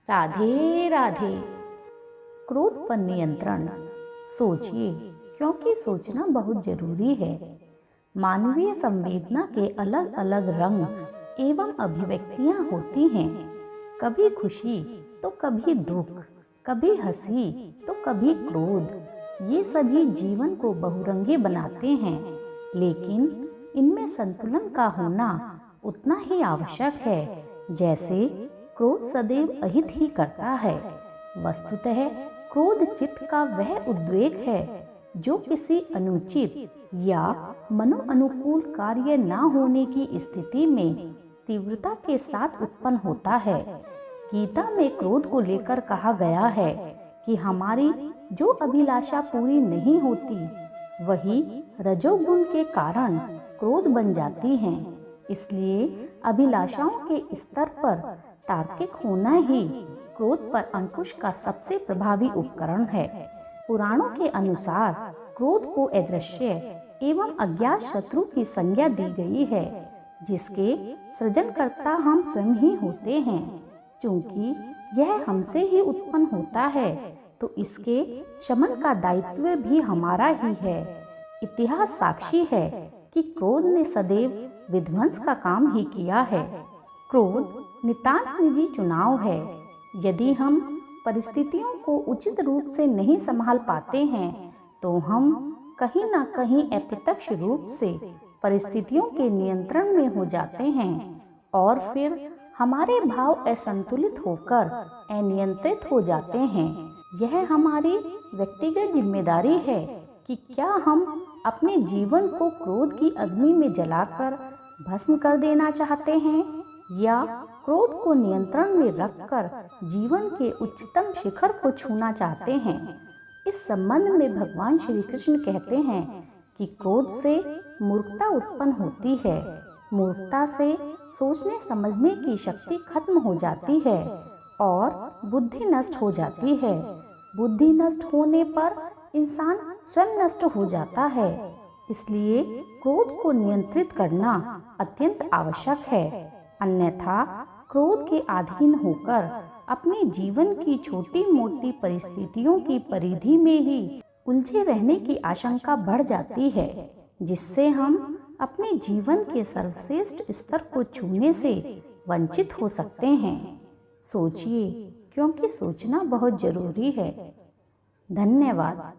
राधे राधे। क्रोध पर नियंत्रण। सोचिए, क्योंकि सोचना बहुत जरूरी है। मानवीय संवेदना के अलग अलग रंग एवं अभिव्यक्तियां होती हैं। कभी खुशी तो कभी दुख, कभी हंसी तो कभी क्रोध। ये सभी जीवन को बहुरंगी बनाते हैं, लेकिन इनमें संतुलन का होना उतना ही आवश्यक है जैसे क्रोध सदैव अहित ही करता है। वस्तुतः क्रोध चित्त का वह उद्वेग है जो किसी अनुचित या मनोअनुकूल कार्य न होने की स्थिति में तीव्रता के साथ उत्पन्न होता है। गीता में क्रोध को लेकर कहा गया है कि हमारी जो अभिलाषा पूरी नहीं होती वही रजोगुण के कारण क्रोध बन जाती हैं। इसलिए अभिलाषाओं के स्तर पर तार्किक होना ही क्रोध पर अंकुश का सबसे प्रभावी उपकरण है। पुराणों के अनुसार क्रोध को अदृश्य एवं अज्ञात शत्रु की संज्ञा दी गई है, जिसके सृजनकर्ता हम स्वयं ही होते हैं। क्योंकि यह हमसे ही उत्पन्न होता है तो इसके शमन का दायित्व भी हमारा ही है। इतिहास साक्षी है कि क्रोध ने सदैव विध्वंस का काम ही किया है। क्रोध नितांत निजी चुनाव है। यदि हम परिस्थितियों को उचित रूप से नहीं संभाल पाते हैं तो हम कहीं ना कहीं अप्रत्यक्ष रूप से परिस्थितियों के नियंत्रण में हो जाते हैं और फिर हमारे भाव असंतुलित होकर अनियंत्रित हो जाते हैं। यह हमारी व्यक्तिगत जिम्मेदारी है कि क्या हम अपने जीवन को क्रोध की अग्नि में जलाकर भस्म कर देना चाहते हैं या क्रोध को नियंत्रण में रखकर जीवन के उच्चतम शिखर को छूना चाहते हैं। इस संबंध में भगवान श्री कृष्ण कहते हैं कि क्रोध से मूर्खता उत्पन्न होती है। मूर्खता से सोचने समझने की शक्ति खत्म हो जाती है और बुद्धि नष्ट हो जाती है। बुद्धि नष्ट होने पर इंसान स्वयं नष्ट हो जाता है। इसलिए क्रोध को नियंत्रित करना अत्यंत आवश्यक है, अन्यथा क्रोध के अधीन होकर अपने जीवन की छोटी मोटी परिस्थितियों की परिधि में ही उलझे रहने की आशंका बढ़ जाती है, जिससे हम अपने जीवन के सर्वश्रेष्ठ स्तर को छूने से वंचित हो सकते हैं। सोचिए, क्योंकि सोचना बहुत जरूरी है। धन्यवाद।